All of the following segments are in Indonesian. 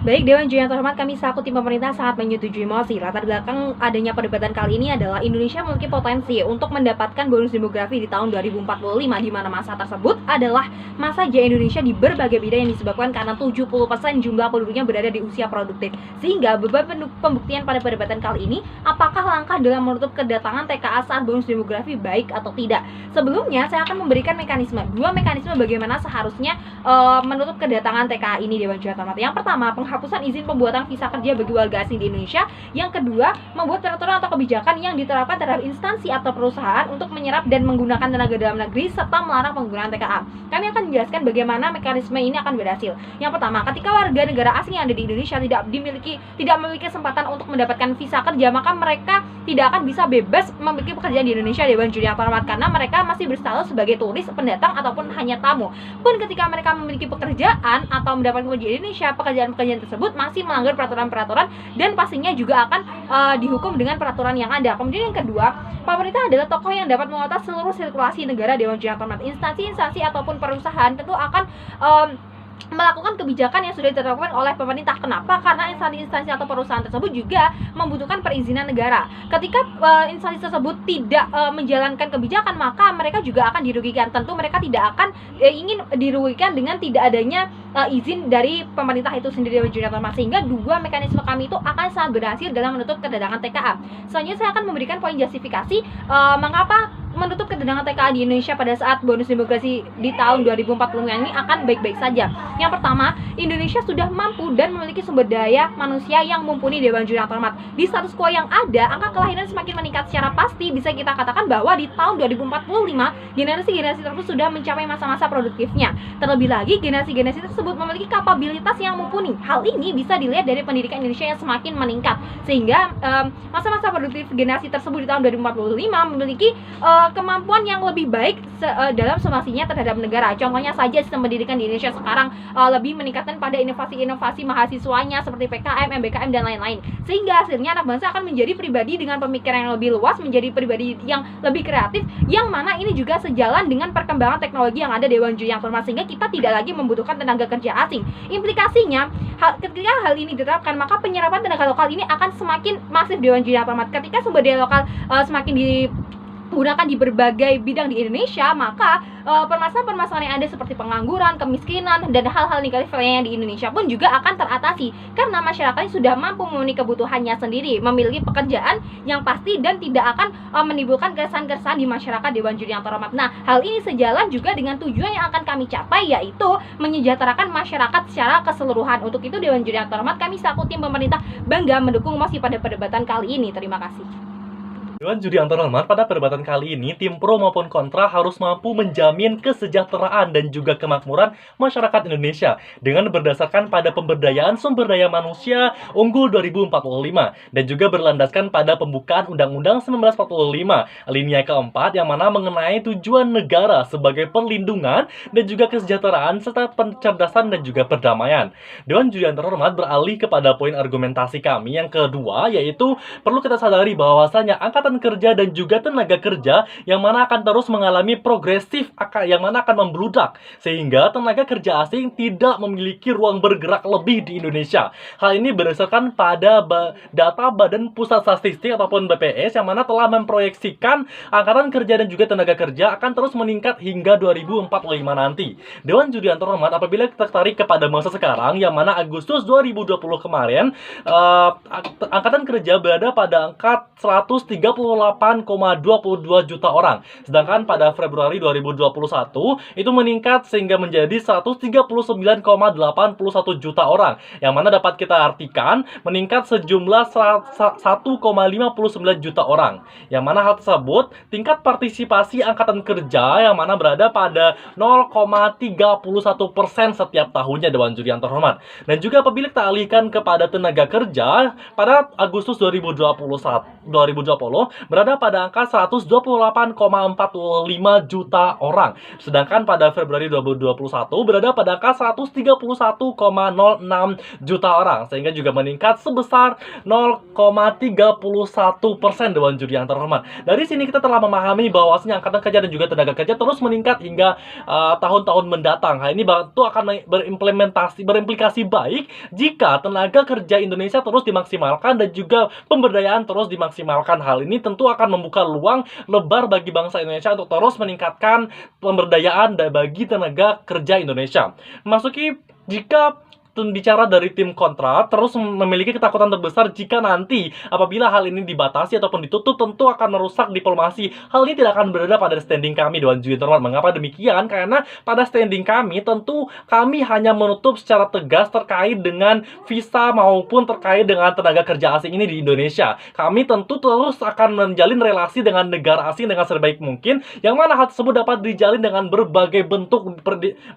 Baik, Dewan Juri yang terhormat, kami selaku tim pemerintah sangat menyetujui mosi. Latar belakang adanya perdebatan kali ini adalah Indonesia memiliki potensi untuk mendapatkan bonus demografi di tahun 2045, di mana masa tersebut adalah masa jaya Indonesia di berbagai bidang yang disebabkan karena 70% jumlah penduduknya berada di usia produktif. Sehingga beban pembuktian pada perdebatan kali ini, apakah langkah dalam menutup kedatangan TKA saat bonus demografi baik atau tidak. Sebelumnya, saya akan memberikan dua mekanisme bagaimana seharusnya menutup kedatangan TKA ini, Dewan Juri yang terhormat. Yang pertama, penghapusan izin pembuatan visa kerja bagi warga asing di Indonesia. Yang kedua, membuat peraturan atau kebijakan yang diterapkan terhadap instansi atau perusahaan untuk menyerap dan menggunakan tenaga dalam negeri serta melarang penggunaan TKA. Kami akan menjelaskan bagaimana mekanisme ini akan berhasil. Yang pertama, ketika warga negara asing yang ada di Indonesia tidak memiliki kesempatan untuk mendapatkan visa kerja, maka mereka tidak akan bisa bebas memiliki pekerjaan di Indonesia, Dewan Juri yang terhormat, karena mereka masih berstatus sebagai turis, pendatang ataupun hanya tamu. Pun ketika mereka memiliki pekerjaan atau mendapatkan pekerjaan di Indonesia, pekerjaan tersebut masih melanggar peraturan-peraturan dan pastinya juga akan dihukum dengan peraturan yang ada. Kemudian yang kedua, pemerintah adalah tokoh yang dapat mengatur seluruh sirkulasi negara, Dewan Juri yang terhormat. Instansi-instansi ataupun perusahaan tentu akan melakukan kebijakan yang sudah ditetapkan oleh pemerintah. Kenapa? Karena instansi-instansi atau perusahaan tersebut juga membutuhkan perizinan negara. Ketika instansi tersebut tidak menjalankan kebijakan, maka mereka juga akan dirugikan. Tentu mereka tidak akan ingin dirugikan dengan tidak adanya izin dari pemerintah itu sendiri, sehingga dua mekanisme kami itu akan sangat berhasil dalam menutup kedatangan TKA. Selanjutnya saya akan memberikan poin justifikasi mengapa menutup kedatangan TKA di Indonesia pada saat bonus demografi di tahun 2040 ini akan baik-baik saja. Yang pertama, Indonesia sudah mampu dan memiliki sumber daya manusia yang mumpuni, Dewan Juri yang terhormat. Di status quo yang ada, angka kelahiran semakin meningkat secara pasti. Bisa kita katakan bahwa di tahun 2045, generasi-generasi tersebut sudah mencapai masa-masa produktifnya. Terlebih lagi, generasi-generasi tersebut memiliki kapabilitas yang mumpuni. Hal ini bisa dilihat dari pendidikan Indonesia yang semakin meningkat. Sehingga masa-masa produktif generasi tersebut di tahun 2045 memiliki kemampuan yang lebih baik dalam somasinya terhadap negara. Contohnya saja sistem pendidikan di Indonesia sekarang lebih meningkatkan pada inovasi-inovasi mahasiswanya seperti PKM, MBKM, dan lain-lain. Sehingga hasilnya anak bangsa akan menjadi pribadi dengan pemikiran yang lebih luas, menjadi pribadi yang lebih kreatif, yang mana ini juga sejalan dengan perkembangan teknologi yang ada, Dewan Juri yang terhormat, sehingga kita tidak lagi membutuhkan tenaga kerja asing. Implikasinya, ketika hal ini diterapkan, maka penyerapan tenaga lokal ini akan semakin masif, Dewan Juri yang terhormat. Ketika sumber daya lokal semakin digunakan di berbagai bidang di Indonesia, maka permasalahan-permasalahan yang ada seperti pengangguran, kemiskinan, dan hal-hal negatif lainnya di Indonesia pun juga akan teratasi karena masyarakatnya sudah mampu memenuhi kebutuhannya sendiri, memiliki pekerjaan yang pasti dan tidak akan menimbulkan keresahan-keresahan di masyarakat, Dewan Juri yang terhormat. Nah, hal ini sejalan juga dengan tujuan yang akan kami capai, yaitu menyejahterakan masyarakat secara keseluruhan. Untuk itu, Dewan Juri yang terhormat, kami selaku tim pemerintah bangga mendukung mosi pada perdebatan kali ini. Terima kasih. Dewan Juri yang terhormat, pada perdebatan kali ini, tim pro maupun kontra harus mampu menjamin kesejahteraan dan juga kemakmuran masyarakat Indonesia dengan berdasarkan pada pemberdayaan sumber daya manusia unggul 2045 dan juga berlandaskan pada pembukaan Undang-Undang 1945 alinea keempat yang mana mengenai tujuan negara sebagai perlindungan dan juga kesejahteraan serta pencerdasan dan juga perdamaian. Dewan Juri yang terhormat beralih kepada poin argumentasi kami yang kedua, yaitu perlu kita sadari bahwasanya angkatan kerja dan juga tenaga kerja yang mana akan terus mengalami progresif, yang mana akan membludak, sehingga tenaga kerja asing tidak memiliki ruang bergerak lebih di Indonesia. Hal ini berdasarkan pada data Badan Pusat Statistik ataupun BPS yang mana telah memproyeksikan angkatan kerja dan juga tenaga kerja akan terus meningkat hingga 2045 nanti. Dewan Juri yang terhormat, apabila kita tarik kepada masa sekarang yang mana Agustus 2020 kemarin, angkatan kerja berada pada angka 138,22 juta orang. Sedangkan pada Februari 2021 itu meningkat sehingga menjadi 139,81 juta orang. Yang mana dapat kita artikan meningkat sejumlah 1,59 juta orang. Yang mana hal tersebut tingkat partisipasi angkatan kerja yang mana berada pada 0,31% setiap tahunnya, Dewan Juri yang terhormat. Dan juga apabila kita alihkan kepada tenaga kerja pada Agustus 2020 berada pada angka 128,45 juta orang. Sedangkan pada Februari 2021 berada pada angka 131,06 juta orang, sehingga juga meningkat sebesar 0,31% Dewan Juri yang terhormat. Dari sini kita telah memahami bahwasanya angkatan kerja dan juga tenaga kerja terus meningkat hingga tahun-tahun mendatang. Hal ini itu akan berimplikasi baik jika tenaga kerja Indonesia terus dimaksimalkan dan juga pemberdayaan terus dimaksimalkan. Hal ini tentu akan membuka ruang lebar bagi bangsa Indonesia untuk terus meningkatkan pemberdayaan bagi tenaga kerja Indonesia. Jika bicara dari tim kontra terus memiliki ketakutan terbesar jika nanti apabila hal ini dibatasi ataupun ditutup, tentu akan merusak diplomasi. Hal ini tidak akan berada pada standing kami Dewan Juri Terhormat. Mengapa demikian? Karena pada standing kami tentu kami hanya menutup secara tegas terkait dengan visa maupun terkait dengan tenaga kerja asing ini di Indonesia. Kami tentu terus akan menjalin relasi dengan negara asing dengan sebaik mungkin, yang mana hal tersebut dapat dijalin dengan berbagai bentuk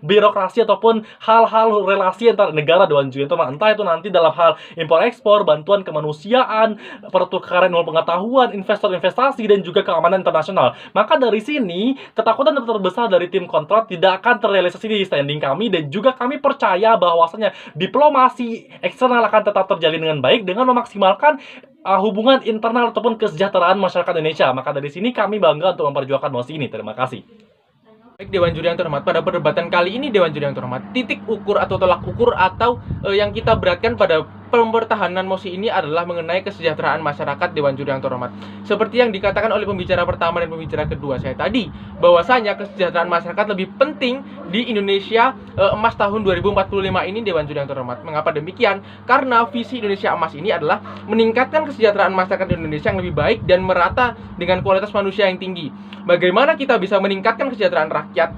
birokrasi ataupun hal-hal relasi antar negara Dewan Juri Terhormat, entah itu nanti dalam hal impor ekspor, bantuan kemanusiaan, pertukaran ilmu pengetahuan, investor investasi, dan juga keamanan internasional. Maka dari sini ketakutan terbesar dari tim kontra tidak akan terrealisasi di standing kami, dan juga kami percaya bahwasanya diplomasi eksternal akan tetap terjalin dengan baik dengan memaksimalkan hubungan internal ataupun kesejahteraan masyarakat Indonesia. Maka dari sini kami bangga untuk memperjuangkan mosi ini. Terima kasih. Baik Dewan Juri yang terhormat, pada perdebatan kali ini Dewan Juri yang terhormat, titik ukur atau tolak ukur atau yang kita beratkan pada pertahanan mosi ini adalah mengenai kesejahteraan masyarakat Dewan Juri yang terhormat. Seperti yang dikatakan oleh pembicara pertama dan pembicara kedua saya tadi, bahwasanya kesejahteraan masyarakat lebih penting di Indonesia emas tahun 2045 ini Dewan Juri yang terhormat. Mengapa demikian? Karena visi Indonesia emas ini adalah meningkatkan kesejahteraan masyarakat Indonesia yang lebih baik dan merata dengan kualitas manusia yang tinggi. Bagaimana kita bisa meningkatkan kesejahteraan rakyat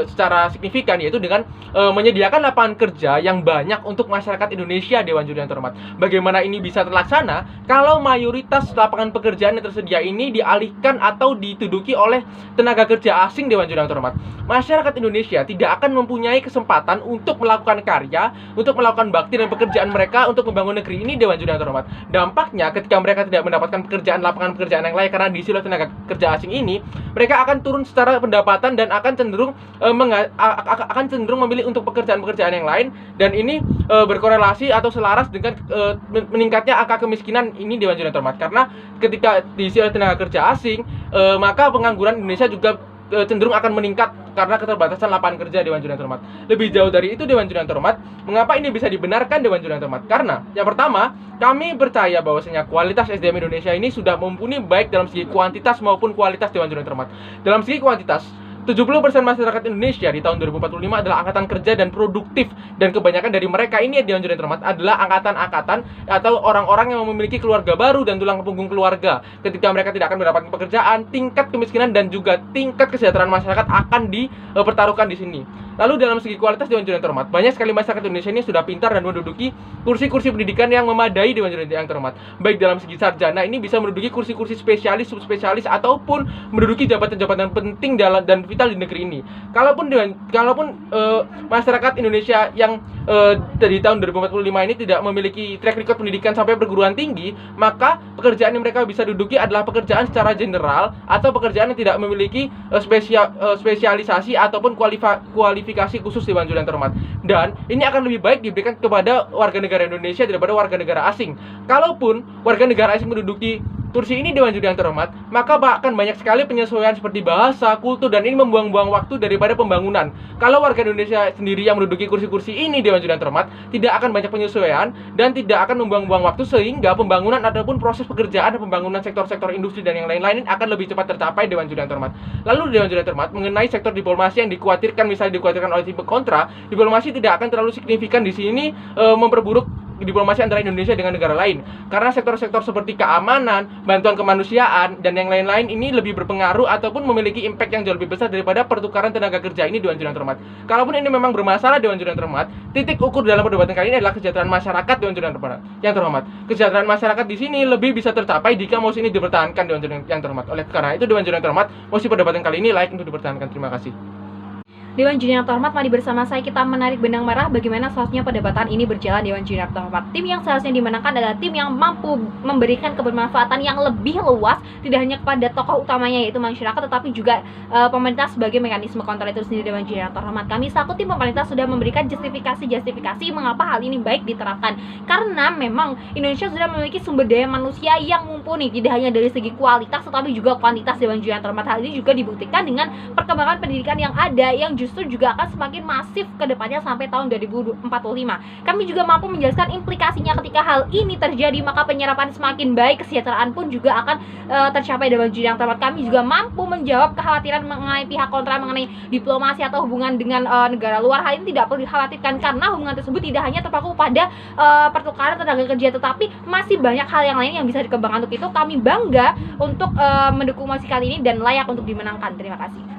secara signifikan, yaitu dengan menyediakan lapangan kerja yang banyak untuk masyarakat Indonesia Dewan Juri yang terhormat. Bagaimana ini bisa terlaksana kalau mayoritas lapangan pekerjaan yang tersedia ini dialihkan atau dituduki oleh tenaga kerja asing Dewan Juri yang terhormat. Masyarakat Indonesia tidak akan mempunyai kesempatan untuk melakukan karya, untuk melakukan bakti dan pekerjaan mereka untuk membangun negeri ini Dewan Juri yang terhormat. Dampaknya ketika mereka tidak mendapatkan lapangan pekerjaan yang layak karena diisi oleh tenaga kerja asing ini, mereka akan turun secara pendapatan dan akan cenderung memilih untuk pekerjaan-pekerjaan yang lain, dan ini berkorelasi atau selaras dengan meningkatnya angka kemiskinan ini Dewan Juri yang terhormat. Karena ketika diisi oleh tenaga kerja asing, maka pengangguran Indonesia juga cenderung akan meningkat karena keterbatasan lapangan kerja Dewan Juri yang terhormat. Lebih jauh dari itu Dewan Juri yang terhormat, mengapa ini bisa dibenarkan Dewan Juri yang terhormat? Karena yang pertama, kami percaya bahwasanya kualitas SDM Indonesia ini sudah mumpuni baik dalam segi kuantitas maupun kualitas Dewan Juri yang terhormat. Dalam segi kuantitas, 70% masyarakat Indonesia di tahun 2045 adalah angkatan kerja dan produktif, dan kebanyakan dari mereka ini Dewan Juri yang terhormat adalah angkatan-angkatan atau orang-orang yang memiliki keluarga baru dan tulang punggung keluarga. Ketika mereka tidak akan mendapatkan pekerjaan, tingkat kemiskinan dan juga tingkat kesejahteraan masyarakat akan dipertaruhkan di sini. Lalu dalam segi kualitas Dewan Juri yang terhormat, banyak sekali masyarakat Indonesia ini sudah pintar dan menduduki kursi-kursi pendidikan yang memadai Dewan Juri yang terhormat. Baik dalam segi sarjana ini bisa menduduki kursi-kursi spesialis, subspesialis, ataupun menduduki jabatan-jabatan penting dan vital di negeri ini. Kalaupun masyarakat Indonesia yang dari tahun 2045 ini tidak memiliki track record pendidikan sampai perguruan tinggi, maka pekerjaan yang mereka bisa duduki adalah pekerjaan secara general atau pekerjaan yang tidak memiliki spesialisasi ataupun kualifikasi khusus Dewan Juri yang terhormat. Dan ini akan lebih baik diberikan kepada warga negara Indonesia daripada warga negara asing. Kalaupun warga negara asing menduduki kursi ini Dewan Juri yang terhormat, maka akan banyak sekali penyesuaian seperti bahasa, kultur, dan ini membuang-buang waktu daripada pembangunan. Kalau warga Indonesia sendiri yang menduduki kursi-kursi ini Dewan Juri yang terhormat, tidak akan banyak penyesuaian dan tidak akan membuang-buang waktu, sehingga pembangunan ataupun proses pekerjaan dan pembangunan sektor-sektor industri dan yang lain-lain akan lebih cepat tercapai Dewan Juri yang terhormat. Lalu Dewan Juri yang terhormat, mengenai sektor diplomasi yang dikhawatirkan oleh tim kontra, diplomasi tidak akan terlalu signifikan di sini memperburuk diplomasi antara Indonesia dengan negara lain, karena sektor-sektor seperti keamanan, bantuan kemanusiaan, dan yang lain-lain ini lebih berpengaruh ataupun memiliki impact yang jauh lebih besar daripada pertukaran tenaga kerja ini Dewan Juri yang terhormat. Kalaupun ini memang bermasalah Dewan Juri yang terhormat, titik ukur dalam perdebatan kali ini adalah kesejahteraan masyarakat Dewan Juri yang terhormat. Kesejahteraan masyarakat di sini lebih bisa tercapai jika mosi ini dipertahankan Dewan Juri yang terhormat. Oleh karena itu Dewan Juri yang terhormat, mosi perdebatan kali ini layak untuk dipertahankan. Terima kasih. Dewan Juri yang terhormat, mari bersama saya kita menarik benang merah bagaimana seharusnya perdebatan ini berjalan. Dewan Juri yang terhormat, tim yang seharusnya dimenangkan adalah tim yang mampu memberikan kebermanfaatan yang lebih luas, tidak hanya kepada tokoh utamanya yaitu masyarakat, tetapi juga pemerintah sebagai mekanisme kontrol itu sendiri. Dewan Juri yang terhormat, kami selaku tim pemerintah sudah memberikan justifikasi mengapa hal ini baik diterapkan, karena memang Indonesia sudah memiliki sumber daya manusia yang mumpuni, tidak hanya dari segi kualitas tetapi juga kuantitas. Dewan Juri yang terhormat, hal ini juga dibuktikan dengan perkembangan pendidikan yang ada, yang justru juga akan semakin masif ke depannya sampai tahun 2045. Kami juga mampu menjelaskan implikasinya ketika hal ini terjadi, maka penyerapan semakin baik, kesejahteraan pun juga akan tercapai. Dewan Juri yang terhormat, kami juga mampu menjawab kekhawatiran mengenai pihak kontra mengenai diplomasi atau hubungan dengan negara luar. Hal ini tidak perlu dikhawatirkan karena hubungan tersebut tidak hanya terpaku pada pertukaran tenaga kerja, tetapi masih banyak hal yang lain yang bisa dikembangkan. Untuk itu kami bangga untuk mendukung mosi kali ini dan layak untuk dimenangkan. Terima kasih.